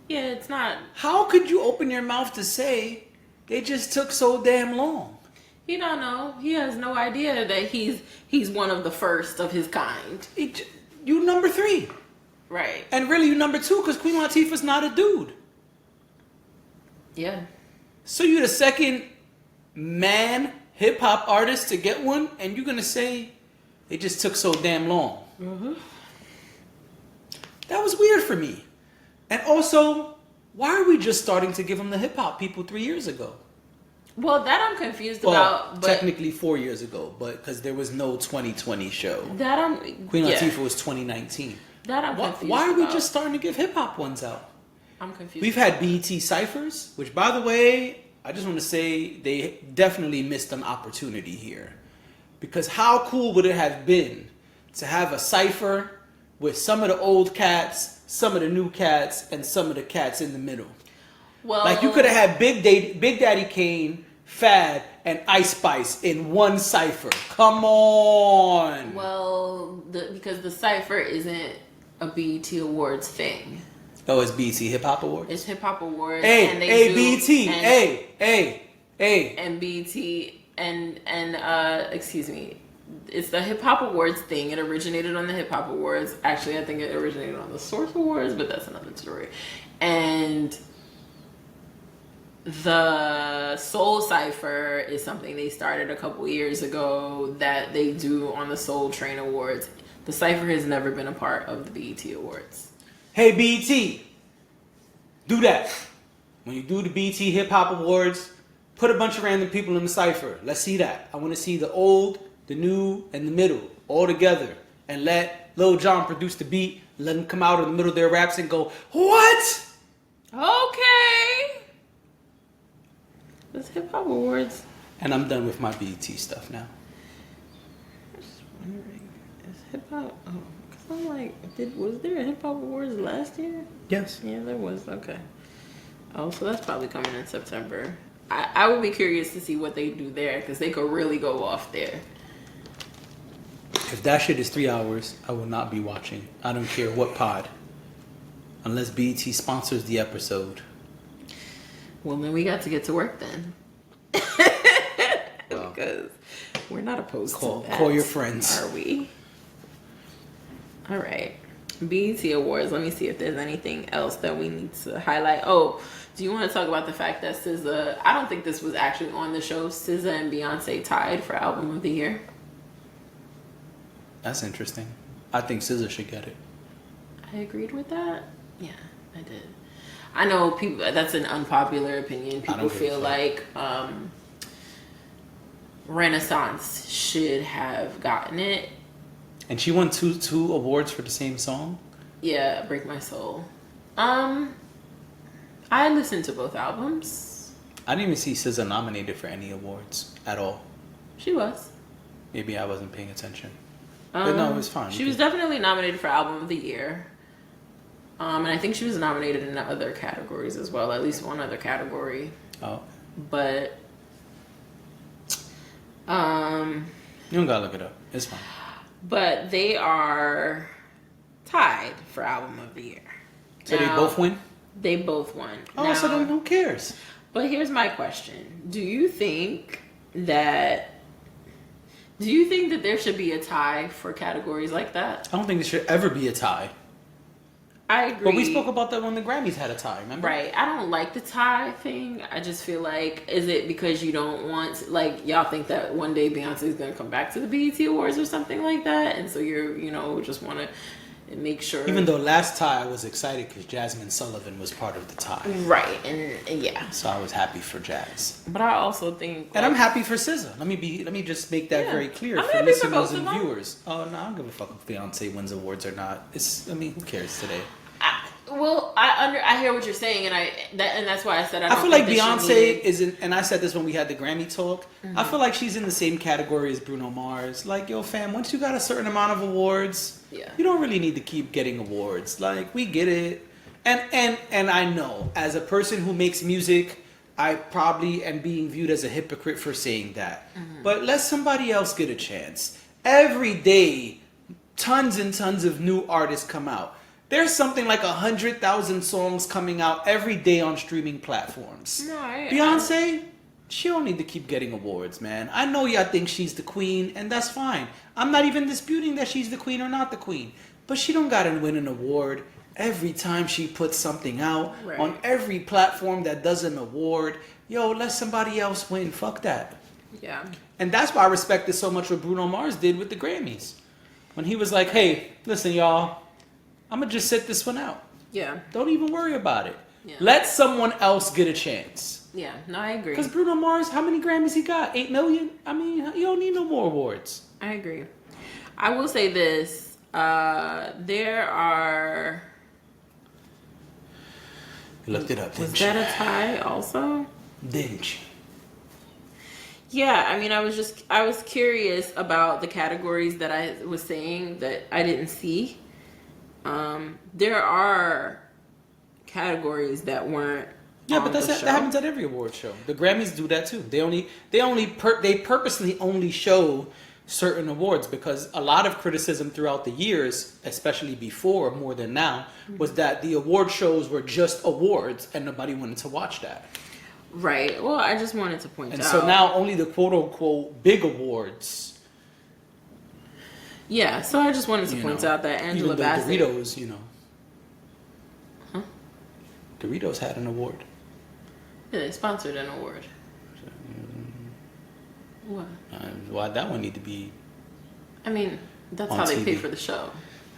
Yeah, it's not. How could you open your mouth to say they just took so damn long? He don't know. He has no idea that he's one of the first of his kind. You number 3. Right. And really you number 2 because Queen Latifah's not a dude. Yeah. So you're the second man hip hop artist to get one, and you're gonna say they just took so damn long. That was weird for me. And also, why are we just starting to give them the hip hop people 3 years ago? Well, that I'm confused Well, about. But technically 4 years ago, but because there was no 2020 show. that I'm Queen yeah, Latifah was 2019. That I'm confused. Why are we about. just starting to give hip hop ones out? I'm confused. We've had BET Cyphers, which, by the way, I just want to say they definitely missed an opportunity here. Because how cool would it have been to have a cypher with some of the old cats, some of the new cats, and some of the cats in the middle? Well, Like you could have had Big Daddy Kane, Fad, and Ice Spice in one cipher. Come on. Well, because the cipher isn't a BET Awards thing. Oh, it's BET Hip Hop Awards. It's Hip Hop Awards. Hey, and they hey, do- BET, and- hey. and BET and excuse me, it's the Hip Hop Awards thing. It originated on the Hip Hop Awards. Actually, I think it originated on the Source Awards, but that's another story. And the Soul Cipher is something they started a couple years ago that they do on the Soul Train Awards. The cipher has never been a part of the BET Awards. Hey, BET, do that. When you do the BET Hip Hop Awards, put a bunch of random people in the cipher. Let's see that. I want to see the old, the new, and the middle all together. And let Lil Jon produce the beat. Let them come out in the middle of their raps and go, what? Okay. This Hip Hop Awards. And I'm done with my BET stuff now. Just wondering, is hip hop? Oh, because I'm like, was there a Hip Hop Awards last year? Yes. Yeah, there was. Okay. Oh, so that's probably coming in September. I would be curious to see what they do there because they could really go off there. If that shit is 3 hours, I will not be watching. I don't care what pod. Unless BET sponsors the episode. Well, then we got to get to work then. Well, Because we're not opposed Call- to that. call your friends. Are we? All right. BET Awards. Let me see if there's anything else that we need to highlight. Oh, do you want to talk about the fact that SZA, I don't think this was actually on the show, SZA and Beyonce tied for Album of the Year. that's interesting. I think SZA should get it. I agreed with that. Yeah, I did. I know people. That's an unpopular opinion. People don't give a feel fuck. like Renaissance should have gotten it. And she won two awards for the same song? Yeah, Break My Soul. I listened to both albums. I didn't even see SZA nominated for any awards at all. She was. Maybe I wasn't paying attention. But no, it was fine. She was definitely nominated for Album of the Year. And I think she was nominated in other categories as well, at least one other category. Oh. But You don't gotta look it up. It's fine. but they are tied for Album of the Year. So they Now, both win? They both won. Oh, so Now- then who cares? But here's my question. Do you think that Do you think that there should be a tie for categories like that? I don't think there should ever be a tie. I agree. But we spoke about that when the Grammys had a tie, remember? Right. I don't like the tie thing. I just feel like, is it because you don't want, like, y'all think that one day Beyonce is going to come back to the BET Awards or something like that? And so you're, just want to make sure. Even though last tie I was excited because Jasmine Sullivan was part of the tie. Right. And yeah. So I was happy for Jazz. But I also think. And I'm happy for SZA. Let me just make that very clear I'm for happy for listeners both and of them. viewers. Oh no, I don't give a fuck if Beyonce wins awards or not. Who cares today? I hear what you're saying, and that's why I said I don't feel like think Beyonce isn't, and I said this when we had the Grammy talk. Mm-hmm. I feel like she's in the same category as Bruno Mars. Like, yo, fam, once you got a certain amount of awards, you don't really need to keep getting awards. Like, we get it, and I know as a person who makes music, I probably am being viewed as a hypocrite for saying that. Mm-hmm. But let somebody else get a chance. Every day, tons and tons of new artists come out. There's something like 100,000 songs coming out every day on streaming platforms. No, Beyonce, she don't need to keep getting awards, man. I know y'all think she's the queen, and that's fine. I'm not even disputing that she's the queen or not the queen. But she don't gotta win an award every time she puts something out on every platform that does an award. Yo, let somebody else win. Fuck that. Yeah. And that's why I respected so much what Bruno Mars did with the Grammys. When he was like, hey, listen, y'all, I'm going to just sit this one out. Yeah. Don't even worry about it. Yeah. Let someone else get a chance. Yeah, no, I agree. Because Bruno Mars, how many Grammys he got? 8 million? I mean, you don't need no more awards. I agree. I will say this. There are... You looked it up, Was didn't you? that a tie also? Didn't you? Yeah, I mean, I was curious about the categories that I was saying that I didn't see. There are categories that weren't. Yeah, on but the that show. happens at every award show. The Grammys do that too. They purposely only show certain awards because a lot of criticism throughout the years, especially before more than now, was that the award shows were just awards and nobody wanted to watch that. Right. Well, I just wanted to point out. And so now only the quote unquote big awards. Yeah. So I just wanted to point out that Angela even the Bassett. Doritos, Huh? Doritos had an award. Yeah, they sponsored an award. What? Why that one need to be? I mean, that's On how they pay TV. for the show.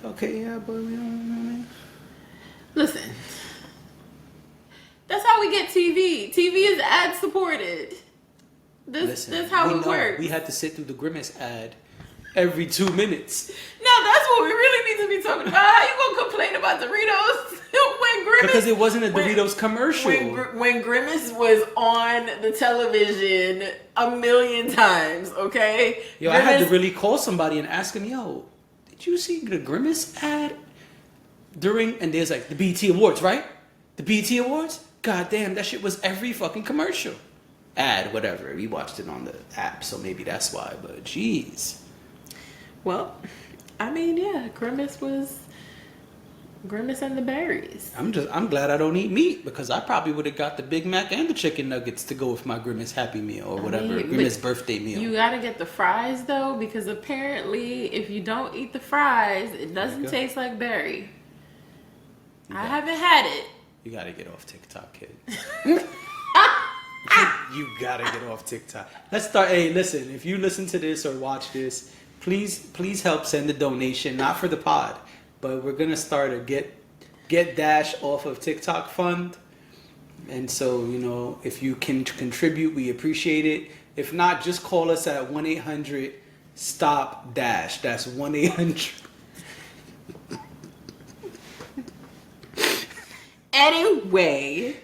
Okay, yeah, but we don't. Listen, that's how we get TV. TV is ad supported. That's how it works. We had to sit through the Grimace ad every 2 minutes No, that's what we really need to be talking about. How you gonna complain about Doritos when Grimace? because it wasn't a Doritos commercial. When Grimace was on the television a million times, okay? Yo, I had to really call somebody and ask him, yo, did you see the Grimace ad during? And there's like the BET Awards, right? The BET Awards. God damn, that shit was every fucking commercial. Ad, whatever. We watched it on the app, so maybe that's why. But jeez. Well, I mean, yeah, Grimace and the Berries. I'm glad I don't eat meat because I probably would have got the Big Mac and the chicken nuggets to go with my Grimace Happy Meal or whatever, Grimace birthday meal. You gotta get the fries though, because apparently if you don't eat the fries, it doesn't taste like berry. I haven't had it. You gotta get off TikTok, kid. You gotta get off TikTok. Let's start. Hey, listen, if you listen to this or watch this, please help send a donation, not for the pod, but we're gonna start a get dash off of TikTok fund. And so, if you can contribute, we appreciate it. If not, just call us at 1-800-STOP-DASH. That's 1-800. Anyway,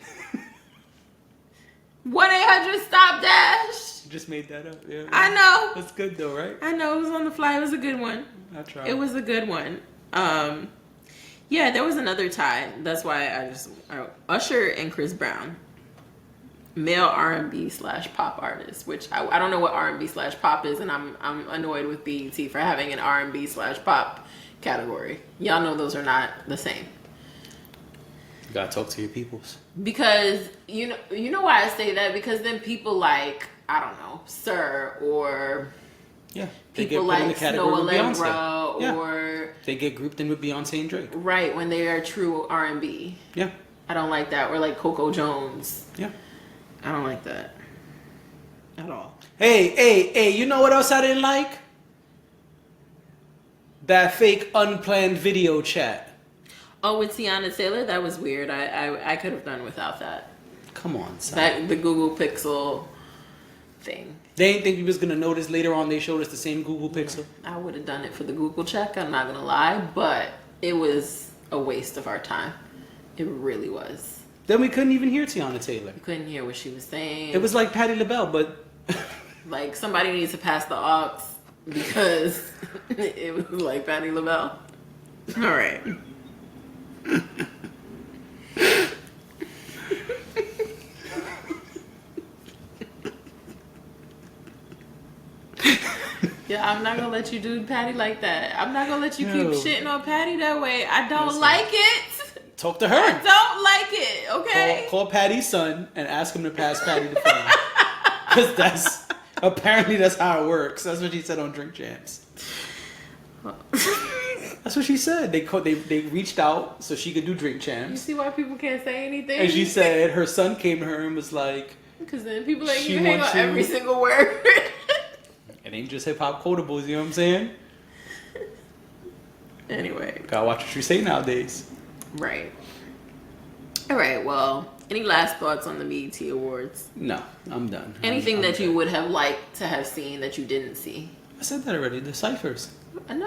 1-800-STOP-DASH. You just made that up. Yeah. I know. That's good though, right? I know, it was on the fly. It was a good one. I tried. It was a good one. Yeah, there was another tie. That's why Usher and Chris Brown, male R&B/pop artist, which I don't know what R&B/pop is, and I'm annoyed with BET for having an R&B/pop category. Y'all know those are not the same. You gotta talk to your peoples. Because you know why I say that, because then people like, I don't know, Sir or Yeah, they people get put in the like category Snow with Beyonce. Allegra Yeah. or They get grouped in with Beyonce and Drake. right when they are true R&B. Yeah, I don't like that. Or like Coco Jones. yeah. I don't like that at all. Hey, you know what else I didn't like? That fake unplanned video chat. Oh, with Tiana Taylor, that was weird. I could have done without that. Come on, son. That the Google Pixel thing. They didn't think we was gonna notice later on. They showed us the same Google Pixel. I would have done it for the Google check. I'm not gonna lie, but it was a waste of our time. It really was. Then we couldn't even hear Tiana Taylor. You couldn't hear what she was saying. It was like Patti LaBelle, but like somebody needs to pass the aux because it was like Patti LaBelle. All right. Yeah, I'm not gonna let you do Patty like that. I'm not gonna let you keep No. shitting on Patty that way. I don't Listen. like it. talk to I her. don't like it. Okay. Call Patty's son and ask him to pass Patty the phone. Because that's how it works. That's what she said on Drink Champs. That's what she said. They reached out so she could do Drink You Champs. see why people can't say anything? And she said her son came to her and was like, because then people like she you hang on wants every you- single word. it ain't just hip hop quotables, you know what I'm saying? Anyway, Gotta watch what you say nowadays. right. All right. Well, any last thoughts on the BET Awards? No, I'm done. Anything I'm that you good. would have liked to have seen that you didn't see? I said that already. The ciphers. No, And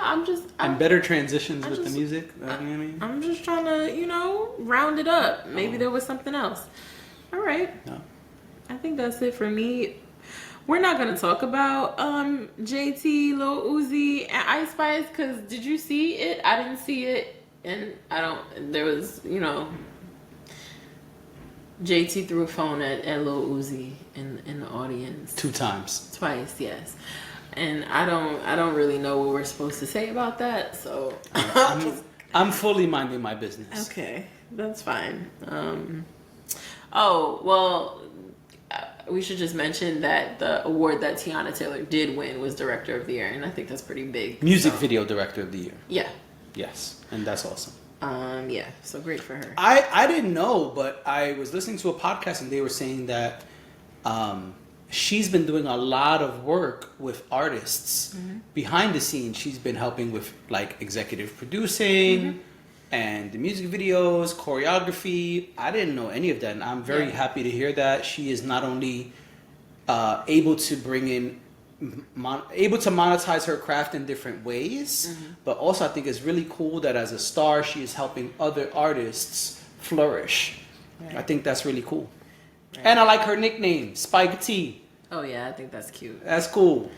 I'm better transitions I with just- the music. You know what I mean? I'm just trying to, round it up. Maybe there was something else. All right. No. I think that's it for me. We're not gonna talk about JT, Lil Uzi, and Ice Spice because did you see it? I didn't see it, and I don't. There was, JT threw a phone at Lil Uzi in the audience 2 times. twice. Yes, and I don't really know what we're supposed to say about that. So I'm fully minding my business. okay, that's fine. Oh well. We should just mention that the award that Tiana Taylor did win was Director of the Year, and I think that's pretty big. Music So, Video Director of the Year. Yeah. Yes, and that's awesome. Yeah. So great for her. I didn't know, but I was listening to a podcast and they were saying that she's been doing a lot of work with artists behind the scenes. She's been helping with like executive producing and the music videos, choreography. I didn't know any of that, and I'm very Yeah. happy to hear that she is not only able to bring in able to monetize her craft in different ways, but also I think it's really cool that as a star she is helping other artists flourish. Right. I think that's really cool. Right. And I like her nickname, Spike T. Oh yeah, I think that's cute. That's cool.